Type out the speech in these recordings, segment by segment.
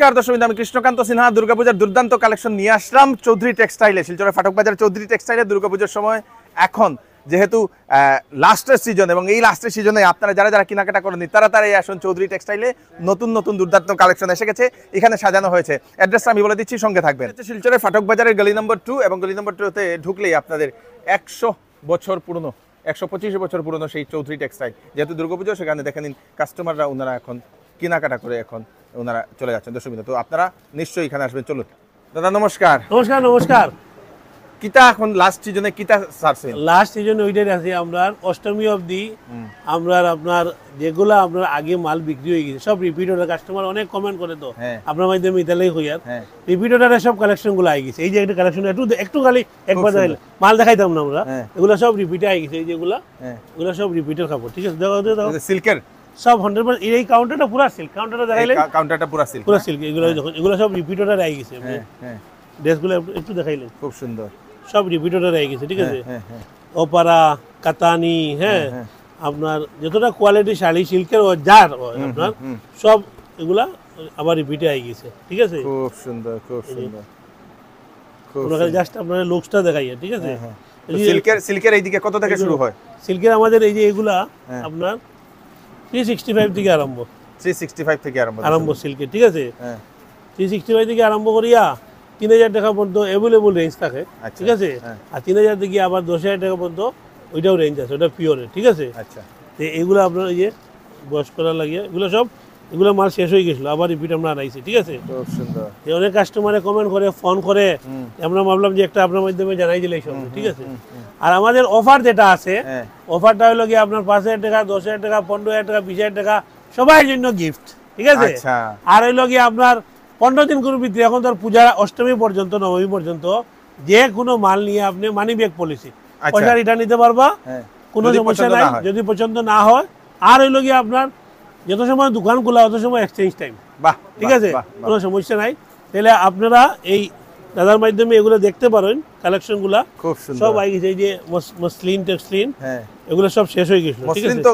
নমস্কার দর্শক, আমি কৃষ্ণকান্ত সিনহা দুর্গাপূজার দুর্দান্ত কালেকশন নিয়ে আসলাম চৌধুরী টেক্সটাইলে, শিলচরের ফাটক বাজার চৌধুরী টেক্সটাইলে। দুর্গাপূজার সময় এখন যেহেতু লাস্টের সিজন এবং এই লাস্টের সিজনে আপনারা যারা যারা কেনাকাটা করেননি তারা তারাই আসুন চৌধুরী টেক্সটাইলে। নতুন নতুন দুর্দান্ত কালেকশন এসে গেছে, এখানে সাজানো হয়েছে। অ্যাড্রেসটা আমি বলে দিচ্ছি, সঙ্গে থাকবেন। শিলচরের ফাটক বাজারের গলি নম্বর 2 এবং গলি নম্বর 2তে ঢুকলেই আপনাদের 100 বছর পুরনো 125 বছর পুরনো সেই চৌধুরী টেক্সটাইল। যেহেতু দুর্গাপুজো, সেখানে দেখে নিন কাস্টমাররা ওনারা এখন কেনাকাটা করে এখন ওনারা চলে যাচ্ছেন। দর্শক, তো আপনারা নিশ্চয়ই এখানে আসবেন। চলুন দাদা, নমস্কার। নমস্কার নমস্কার। কিতা এখন লাস্ট সিজনে কিতা সারছে? লাস্ট সিজনে ওইটাই আছে আমরা অষ্টমী অবধি। আমরা আপনার যেগুলা আপনার আগে মাল বিক্রি হয়ে গেছে সব রিপিট অর্ডার, কাস্টমার অনেক কমেন্ট করে তো আপনার মাধ্যমে ইতালাই হইয়ার রিপিট অর্ডারে সব কালেকশন গুলো আই গেছে। এই যে একটা কালেকশন একটু খালি একবার দেখাইলে মাল দেখাইতাম না আমরা, এগুলা সব রিপিটে আই গেছে। এই যেগুলা এগুলা সব রিপিটের কাপড়, ঠিক আছে? দেখো দেখো সিল্কের সব 100%। এই কাউন্টারটা পুরো সিল্ক, কাউন্টারটা দেখাইলে কাউন্টারটা পুরো সিল্ক, পুরো সিল্ক। এগুলো দেখুন, এগুলো সব রিপিট অর্ডার আই গেছে। ড্রেসগুলো একটু দেখাইলে খুব সুন্দর, সব রিপিট অর্ডার আই গেছে, ঠিক আছে? ওপারা, কাতানি, হ্যাঁ আপনার যতটা কোয়ালিটি শাড়ি সিল্কের যার আপনার সব এগুলা আবার রিপিটে আই গেছে, ঠিক আছে? খুব সুন্দর, খুব সুন্দর। ওনাকে জাস্ট আপনার লুকসটা দেখাইয়া, ঠিক আছে? সিল্কের এইদিকে কত থেকে শুরু হয়? সিল্কের আমাদের এই যে এগুলা আপনার 365 থেকে আরম্ভ, 365 থেকে আরম্ভ সিল্কের, ঠিক আছে? 365 থেকে আরম্ভ করিয়া 3000 টাকা পর্যন্ত অ্যাভেলেবল রেঞ্জ থাকে, ঠিক আছে? আর 3000 থেকে আবার 10,000 টাকা পর্যন্ত ওইটাও রেঞ্জ আছে, ওটা পিওরের, ঠিক আছে? আচ্ছা, তো এগুলো আপনার এই যে বয়স করা লাগিয়ে এগুলো সব এগুলো মাল শেষ হয়ে গেছিল, আবার রিপিট আমরা আনাইছি, ঠিক আছে? খুব সুন্দর। অনেক কাস্টমারে কমেন্ট করে, ফোন করে, আমরা ভাবলাম যে একটা আপনার মাধ্যমে জানাই দিলে সব, ঠিক আছে? আর আমাদের অফার যেটা আছে, অফারটা হলো কি আপনার 5,000 টাকা, 10,000 টাকা, 15,000 টাকা, 20,000 টাকা সবার জন্য গিফট, ঠিক আছে? আর হইলো কি আপনার 15 দিন করে ভিতরে, এখন তোর পূজা অষ্টমী পর্যন্ত, নবমী পর্যন্ত যে কোনো মাল নিয়ে আপনি মানি ব্যাক পলিসি, পয়সা রিটার্ন নিতে পারবা, কোনো সমস্যা নাই যদি পছন্দ না হয়। আর হইলো কি আপনার যত সময় দোকান খোলা অত সময় এক্সচেঞ্জ টাইম, ঠিক আছে? কোনো সমস্যা নাই। তাহলে আপনারা এই দাদার মাধ্যমে এগুলো দেখতে পারেন, কালেকশনগুলা সব আই গেছে। এই যে মসলিন টেক্সলিন এগুলো সব শেষ হয়ে গেছিল, ঠিক আছে? তো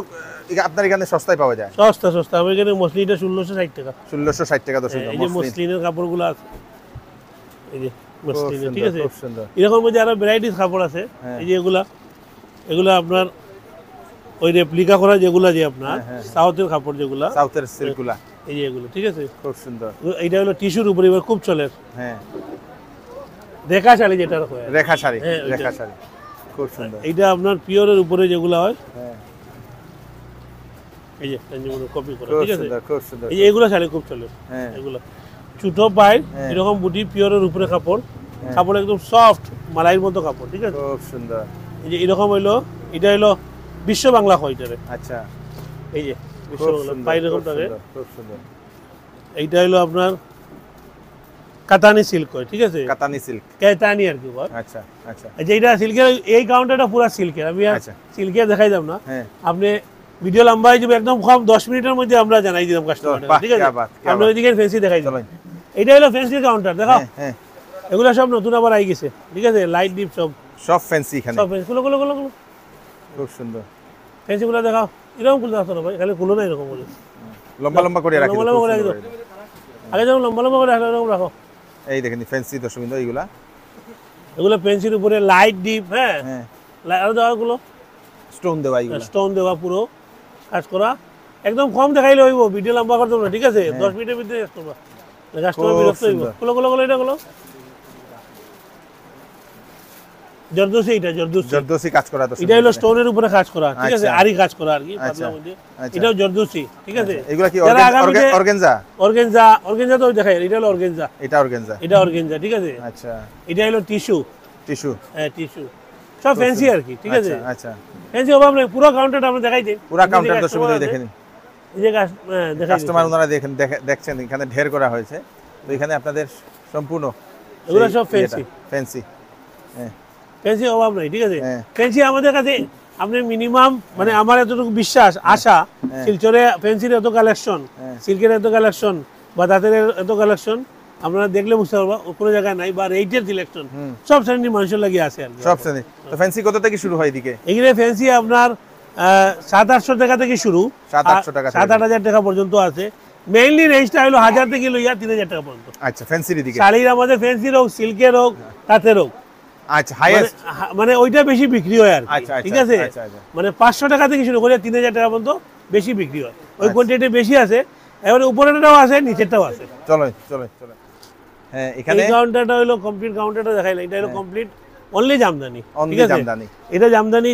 আপনার এখানে সস্তায় পাওয়া যায়? সস্তা। আমার এখানে মসলিনটা 1660 টাকা। 1660 টাকা। দর্শক, এই যে মসলিনের কাপড়গুলো আছে, এই যে মসলিনের, ঠিক আছে? এরকম মধ্যে আরো ভ্যারাইটিস কাপড় আছে। এই যে এগুলা আপনার ওই রেপ্লিকা করা যেগুলা, যে আপনার সাউথের কাপড় যেগুলা, সাউথের সিল্কগুলা, এই যে এগুলো, ঠিক আছে? খুব সুন্দর। এইটা হলো টিস্যুর উপরে এবার খুব চলে, রেখা শাড়ি যেটা হয়, রেখা শাড়ি, রেখা শাড়ি খুব সুন্দর। এইটা আপনার পিওরের উপরে যেগুলো হয়, এই যে কপি করা, ঠিক আছে? খুব সুন্দর। এই যে এগুলো শাড়ি খুব চলে, এগুলো ছোট পায় এরকম বুটি, পিওরের উপরে কাপড়, কাপড় একদম সফট মালাইয়ের মতো কাপড়, ঠিক আছে? খুব সুন্দর। এই যে এরকম হইলো, এটা হইলো বিশ্ব বাংলা হয় এটারে। আচ্ছা, এই যে বিশ্ব বাংলা পাই এরকম থাকে, খুব সুন্দর। এইটা হইলো আপনার কাতানি সিল্ক হয়, ঠিক আছে? কাতানি সিল্ক, কাতানি আর কি বল। আচ্ছা আচ্ছা। যে এটা সিল্কের, এই কাউন্টারটা পুরো সিল্কের। আমি সিল্কের দেখাই দাম না, আপনি ভিডিও লম্বা হয়ে যাবে, একদম কম 10 মিনিটের মধ্যে আমরা জানাই দিলাম কাস্টমারকে, ঠিক আছে? আমরা ওইদিকে ফ্যান্সি দেখাই দিলাম। এটা হলো ফ্যান্সির কাউন্টার, দেখাও। এগুলো সব নতুন আবার আই গেছে, ঠিক আছে? লাইট ডিপ সব ফ্যান্সি এখানে, সব ফ্যান্সি। গুলো খুব সুন্দর। ফ্যান্সিগুলো দেখাও, এরকম খুলতে আসতো না ভাই, খালি খুলো না এরকম বলে লম্বা লম্বা করে রাখি, লম্বা করে রাখো। আগে যেমন লম্বা লম্বা করে এরকম রাখো। এই দেখেন ফ্যান্সি দর্শক, এইগুলা এগুলো পেন্সিল উপরে লাইট ডিপ, আর দেওয়াগুলো স্টোন দেওয়া, এইগুলো স্টোন দেওয়া, পুরো কাজ করা, একদম কম দেখাইলে হইব, ভিডিও লম্বা করতে না, ঠিক আছে? 10 মিনিটের ভিতরে কাস্টমার বিরক্ত হইব। গুলো এটা গুলো জর্দোসি, এটা জর্দোসি কাজ করা, এটা হলো স্টোনের উপরে কাজ করা, ঠিক আছে? আরি কাজ করা আর কি, পাতলার মধ্যে। এটাও জর্দোসি, ঠিক আছে? এগুলা কি অর্গানজা? অর্গানজা তো দেখাই, এটা হলো অর্গানজা, এটা অর্গানজা, ঠিক আছে? আচ্ছা, এটা হলো টিস্যু, টিস্যু সব ফ্যান্সি আর কি, ঠিক আছে? আচ্ছা, ফ্যান্সি অভাব নেই, পুরো কাউন্টারটা আমরা দেখাই দিই। পুরো কাউন্টার দর্শক দেখেন, এই যে কাস্টমার ওনারা দেখছেন এখানে ঢের করা হয়েছে। তো এখানে আপনাদের সম্পূর্ণ এগুলো সব ফ্যান্সি, ফ্যান্সি অভাব নাই, ঠিক আছে? ফ্যান্সি আমাদের কাছে আপনি মিনিমাম, মানে আমার এতটুকু বিশ্বাস, আশা, শিলচরে ফ্যান্সির এত কালেকশন, সিল্কের এত কালেকশন, বা তাঁতের এত কালেকশন আপনারা দেখলে বুঝতে পারবা কোনো জায়গায় নাই, বা রেটের সিলেকশন সব শ্রেণীর মানুষের লাগিয়ে আছে আর সব শ্রেণী। তো ফ্যান্সি কত থেকে শুরু হয় এদিকে? এখানে ফ্যান্সি আপনার 700-800 টাকা থেকে শুরু, 700-800 টাকা, 7-8 হাজার টাকা পর্যন্ত আছে। মেইনলি রেঞ্জটা হলো 1000 থেকে লইয়া 3000 টাকা পর্যন্ত। আচ্ছা ফ্যান্সির দিকে। শাড়ির আমাদের ফ্যান্সির হোক, সিল্কের হোক, তাঁতের হোক, আচ্ছা হাইয়েস্ট মানে ওইটা বেশি বিক্রি হয় আর কি। আচ্ছা, আচ্ছা, ঠিক আছে, আচ্ছা, আচ্ছা। মানে 500 টাকা থেকে শুরু করে 3000 টাকা পর্যন্ত বেশি বিক্রি হয়, ওই কোয়ান্টিটি বেশি আছে। এবারে উপরেরটাও আছে, নিচেরটাও আছে। চলো চলো চলো। হ্যাঁ এখানে এই কাউন্টারটা হলো কমপ্লিট কাউন্টারটা দেখাইলে, এটা হলো কমপ্লিট অনলি জামদানি। Only ঠিক আছে, জামদানি। এটা জামদানি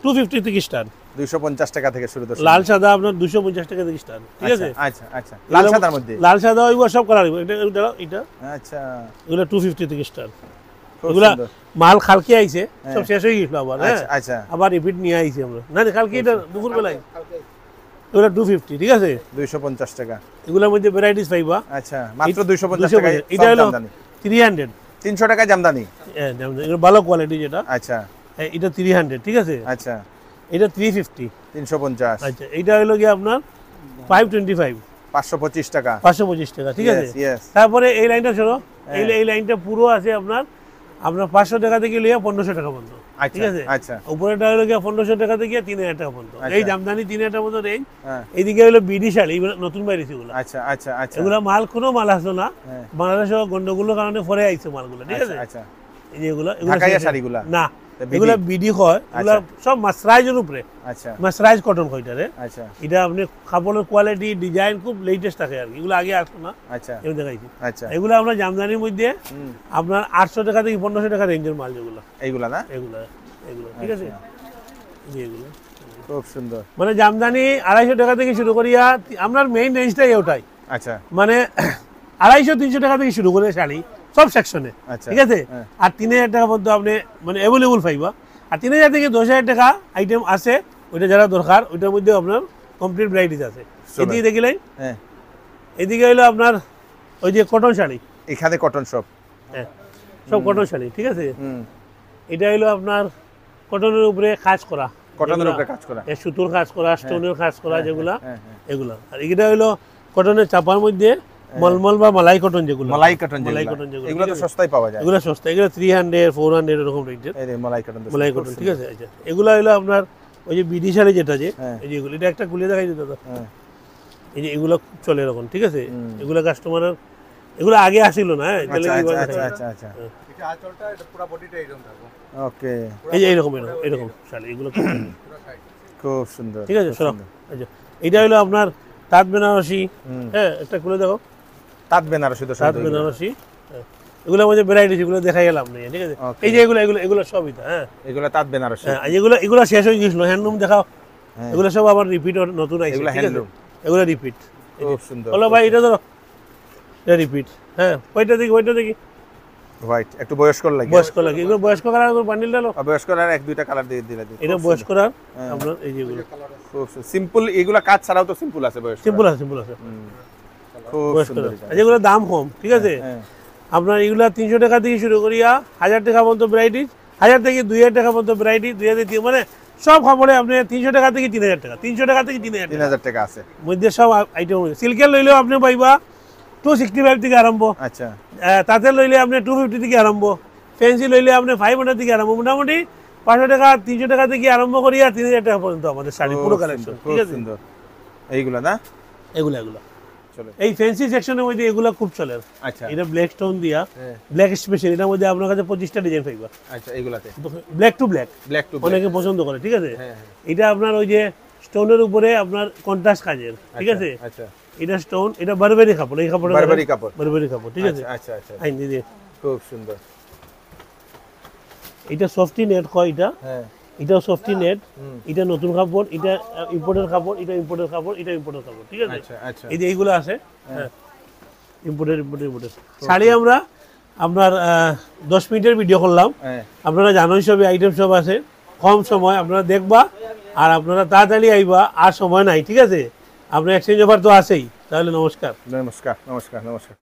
250 থেকে স্টার্ট, 250 টাকা থেকে শুরু দর্শক। লাল সাদা আপনার 250 টাকা থেকে স্টার্ট। ঠিক আছে, আচ্ছা আচ্ছা লাল সাদার মধ্যে লাল সাদা ওইগুলো সব কালার, এটা আচ্ছা এগুলো 250 থেকে স্টার্ট। খুব এগুলা সুন্দর। মাল খালকে আইছে, সব শেষ হয়ে গেছিল আবার। হ্যাঁ আচ্ছা আচ্ছা আবার রিপিট নিয়ে আইছি আমরা, না কালকে এটা দুপুর বেলায়। এগুলো 250, ঠিক আছে, 250 টাকা। এগুলোর মধ্যে ভ্যারাইটিস পাইবা। আচ্ছা মাত্র 250 টাকায় এটা সব হলো জামদানি। 300, 300 টাকা জামদানি। হ্যাঁ জামদানি, এগুলো ভালো কোয়ালিটি যেটা। আচ্ছা এটা 300, ঠিক আছে, আচ্ছা এটা 350। 350। আচ্ছা এটা হলো কি আপনার 525, 525 টাকা। 525 টাকা, ঠিক আছে। Yes, yes. তারপরে এই লাইনটা শোনো, এই লাইনটা পুরো আছে আপনার 500 টাকা থেকে লিয়ে 1500 টাকা পর্যন্ত। আচ্ছা, ঠিক আছে, আচ্ছা। উপরেটা হলো গিয়ে 1500 টাকা থেকে 3000 টাকা পর্যন্ত। আচ্ছা। এই জামদানি 3000 টাকা পর্যন্ত রেঞ্জ। হ্যাঁ এইদিকে হলো বিডি শাড়ি, এগুলো নতুন বাইরেছে এগুলো। আচ্ছা আচ্ছা আচ্ছা এগুলা মাল কোনো মাল আসলো না, হ্যাঁ। বাংলাদেশে গন্ডগোলের কারণে পরে আইছে মালগুলো। ঠিক আছে, আচ্ছা এই যে এগুলো ঢাকাইয়া শাড়িগুলা? না, তা বিডি? এগুলা বিডি হয়, এগুলা সব মাসরাইজের উপরে, আচ্ছা মাসরাইজ কটন কইটারে। আচ্ছা এটা আপনি কাপড়ের কোয়ালিটি ডিজাইন খুব লেটেস্ট থাকে আর কি, এগুলো আগে আসলো না, আচ্ছা এগুলো দেখাইছি। আচ্ছা এগুলো আমরা জামদানির মধ্যে আপনার 800 টাকা থেকে 1500 টাকা রেঞ্জের মাল যেগুলো, এইগুলা না? এগুলো এগুলো ঠিক আছে, এই যে এগুলো খুব সুন্দর। মানে জামদানি 250 টাকা থেকে শুরু করিয়া আপনার মেইন রেঞ্জটাই ওটাই, আচ্ছা মানে 250-300 টাকা থেকে শুরু করে শাড়ি সব সেকশনে। আচ্ছা, ঠিক আছে, হ্যাঁ। আর 3000 টাকা পর্যন্ত আপনি মানে অ্যাভেলেবল পাইবা। আর 3000 থেকে 10000 টাকা আইটেম আছে, ওইটা যারা দরকার ওইটার মধ্যে আপনার কমপ্লিট ভ্যারাইটিস আছে। এদিকে দেখিলেন, হ্যাঁ এদিকে হলো আপনার ওই যে কটন শাড়ি, এখানে কটন শপ। হ্যাঁ সব কটন শাড়ি। ঠিক আছে, হুম এটা হলো আপনার কটনের উপরে কাজ করা, কটনের উপরে কাজ করা। সুতোর কাজ করা, স্টোনের কাজ করা, যেগুলা হ্যাঁ, হ্যাঁ। এগুলা। আর এটা হলো কটনের চাপার মধ্যে মলমল বা মালাই কটন যেগুলো, মালাই কটন মালাই যেগুলা, কটন যেগুলো, এগুলো তো ঠিক আছে? সস্তায় পাওয়া যায়। এগুলো সস্তা, এগুলো 300, 400 এরকম রেঞ্জের এই যে মালাই কটন তো মালাই খুব কটন। সুন্দর। ঠিক আছে, আচ্ছা এগুলো হলো আপনার ওই যে বিডি শাড়ি যেটা যে, হ্যাঁ। এই যে এগুলো, এটা একটা খুলে দেখাই দিত দাদা। হ্যাঁ এই যে এগুলো খুব চলে এরকম। ঠিক আছে, এগুলো কাস্টমারের, এগুলো আগে আসিল না। হ্যাঁ, আচ্ছা তাহলে এগুলো আচ্ছা দেখাই। আচ্ছা আচ্ছা হ্যাঁ। এটা আঁচলটা এটা পুরো বডিটা এরকম থাকবে। ওকে এই যে এরকম এরকম শাড়ি, এগুলো খুব সুন্দর। খুব সুন্দর। ঠিক আছে, খুব সরো। সুন্দর। আচ্ছা এটা হলো আপনার তাঁত বেনারসি। হ্যাঁ, একটা খুলে দেখো, তাঁত বেনারসি তো তাঁত বেনারসি। হ্যাঁ, এগুলোর মধ্যে ভ্যারাইটিস, এগুলো দেখাই গেলাম না। ঠিক আছে, Okay. এই যে এগুলো এগুলো এগুলো সবই তো। হ্যাঁ এগুলো তাঁত বেনারসি। হ্যাঁ, এগুলো এগুলো শেষ হয়ে গেছিল, হ্যান্ডলুম দেখাও। হ্যাঁ। এগুলো সব আবার রিপিট নতুন আইছে। এগুলো ঠিক আছে, handloom। এগুলো রিপিট। খুব সুন্দর। বলো ভাই, এটা ধরো, এটা রিপিট। হ্যাঁ, ওইটা দেখি, ওইটা দেখি, হোয়াইট একটু বয়স্কর লাগে। বয়স্ক লাগে। এগুলো বয়স্ক কালার বান্ডিলটা হলো, বয়স্কর আর এক দুইটা কালার দিয়ে দিলে দিই। এটা বয়স্ক কালার আপনার। এই যে এগুলো খুব সিম্পল, এগুলা কাজ ছাড়াও তো সিম্পল আছে বয়স্ক। সিম্পল আছে, সিম্পল আছে, খুব বয়স্ক সুন্দর। কালার। আর যেগুলো দাম কম, ঠিক আছে, হ্যাঁ আপনার এগুলা 300 টাকা থেকে শুরু করিয়া 1000 টাকা পর্যন্ত ভ্যারাইটিস, 1000 থেকে 2000 টাকা পর্যন্ত ভ্যারাইটি, 2000 থেকে মানে সব কাপড়ে আপনি 300 টাকা থেকে 3000 টাকা, 300 টাকা থেকে 3000 টাকা 3000 টাকা আছে। মধ্যে সব আইটেম। সিল্কের লইলেও আপনি পাইবা 265 থেকে আরম্ভ, আচ্ছা তাতে লইলে আপনি 250 থেকে আরম্ভ, ফ্যান্সি লইলে আপনি 500 থেকে আরম্ভ, মোটামুটি 500 টাকা 300 টাকা থেকে আরম্ভ করিয়া 3000 টাকা পর্যন্ত আমাদের শাড়ি পুরো কালেকশন। খুব ঠিক আছে, সুন্দর এইগুলা না? এগুলো এগুলো চলো এই ফ্যান্সি সেকশনের মধ্যে এগুলো খুব চলে। আচ্ছা এটা ব্ল্যাক স্টোন দিয়া, হ্যাঁ। ব্ল্যাক স্পেশাল, এটার মধ্যে আপনার কাছে 25টা ডিজাইন পাইবা, আচ্ছা এগুলাতে black to black, black to অনেকে পছন্দ করে। ঠিক আছে, হ্যাঁ, এটা আপনার ওই যে স্টোনের উপরে আপনার কন্ট্রাস্ট কাজের। ঠিক আছে, আচ্ছা এটা স্টোন, এটা বারবেরি কাপড়, এই কাপড় বারবারি কাপড়। বারবেরি কাপড়। ঠিক আছে, আচ্ছা আচ্ছা আইন দিদি, খুব সুন্দর। এটা সফটি নেট কয়, এটা হ্যাঁ এটাও সফটি নেট, এটা নতুন কাপড়, এটা ইম্পোর্টের কাপড়, এটা ইম্পোর্টের কাপড়, এটা ইম্পোর্টের কাপড়। ঠিক আছে, আচ্ছা আচ্ছা এই যে এইগুলো আছে, হ্যাঁ ইম্পোর্টের ইম্পোর্টের শাড়ি। আমরা আপনার 10 মিনিটের ভিডিও করলাম, হ্যাঁ আপনারা জানেন সবই আইটেম সব আছে, কম সময় আপনারা দেখবা, আর আপনারা তাড়াতাড়ি আইবা, আর সময় নাই। ঠিক আছে, আপনার এক্সচেঞ্জ অফার তো আছেই। তাহলে নমস্কার। নমস্কার নমস্কার নমস্কার।